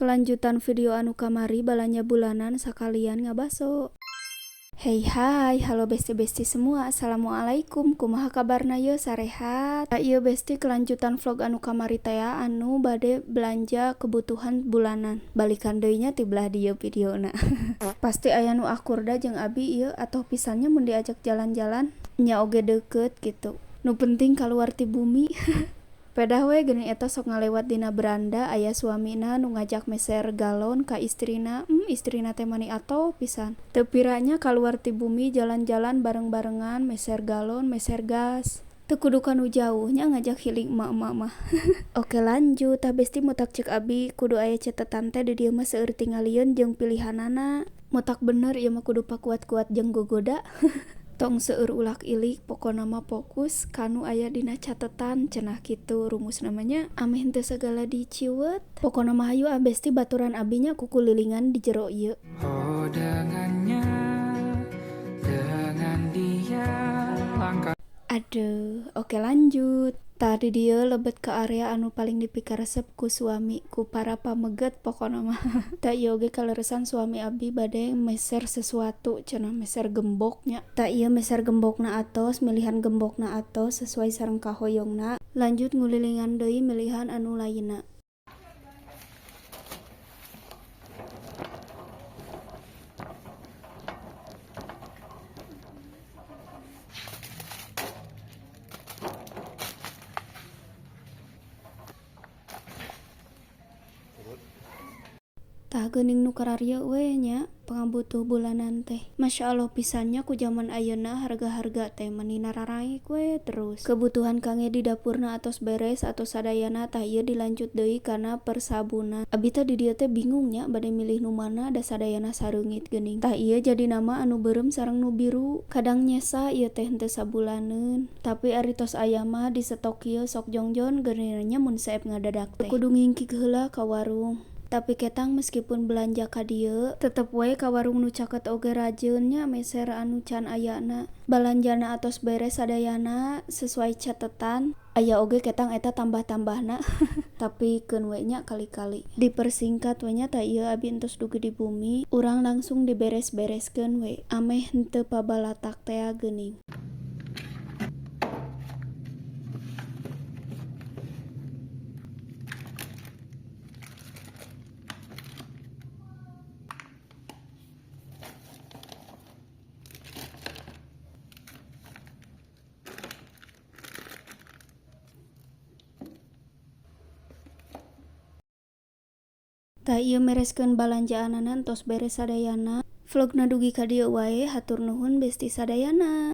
Kelanjutan video anu kamari balanya bulanan sakalian ngabaso. Hey hai, halo besti-besti semua. Assalamualaikum. Kumaha kabarna ye sarehat? Ieu besti kelanjutan vlog anu kamari teh anu bade belanja kebutuhan bulanan. Balikan deui nya ti belah dieu videona. Pasti aya nu akur da jeung abi ieu atoh pisannya mun diajak jalan-jalan nya oge deukeut gitu. Nu penting kaluar ti bumi. Pedah we geuning eta sok ngalewat dina beranda aya suamina nu ngajak meser galon ka istrina. Istrina teh mani ato pisan. Teu piranya kaluar ti bumi jalan-jalan bareng-barengan meser galon, meser gas. Teu kudu kanu jauh nya ngajak healing emak-emak mah. Oke lanjut, tah besti motak cek abi kudu aya catetan teh di dieu mah seueur tingalieun jeung pilihanana. Motak bener ieu mah kudu pakuat-kuat jeung gogoda. Tong seueur ulak ilik pokona mah fokus kanu aya dina catetan cenah kitu rumus namanya ameh henteu segala diciwet pokona mah hayu besti baturan abinya kuku lilingan di jero ieu. Oh dengannya dengan dia langkah. Aduh, oke lanjut. Tadi dia lebet ke area anu paling dipikaresep ku suami ku para pameget pokona mah. Tak ieu oge kaleresan suami abi bade meser sesuatu cenah meser gemboknya. Tak ieu meser gembokna atos milihan gembokna atos sesuai sareng kahoyongna. Lanjut ngulilingan deui milihan anu lainna. Tah geuning nu kararya we nya pangabutuh bulanan teh. Masya Allah pisannya ku zaman ayeuna harga-harga teh meni nararaek we terus. Kebutuhan kange di dapurna atos beres atau sadayana tah ieu dilanjut deui kana persabunan. Abi teh di dieu teh bingung nya bade milih nu mana da sadayana sareungit geuning. Tah ieu jadi nama anu beureum sareng nu biru. Kadang nyesa ieu teh henteu sabulaneun. Tapi ari tos aya mah di stok ieu sok jongjon geuninna nya mun saep ngadadak teh. Kudu ngingkig heula ka warung. Tapi ketang meskipun belanja ka dieu tetep we ka warung nu caket oge rajeun nya meser anu can ayana. Balanjana atos beres sadayana sesuai catetan. Aya oge ketang eta tambah-tambahna. Tapi keun we nya kali-kali. Dipersingkat we nya tah ieu abi entos dugi di bumi, urang langsung diberes-bereskeun we. Ameh henteu pabalatak teh geuning. Tah ieu mereskeun balanjaanana tos beres sadayana. Vlogna dugi ka dieu wae, hatur nuhun besti sadayana.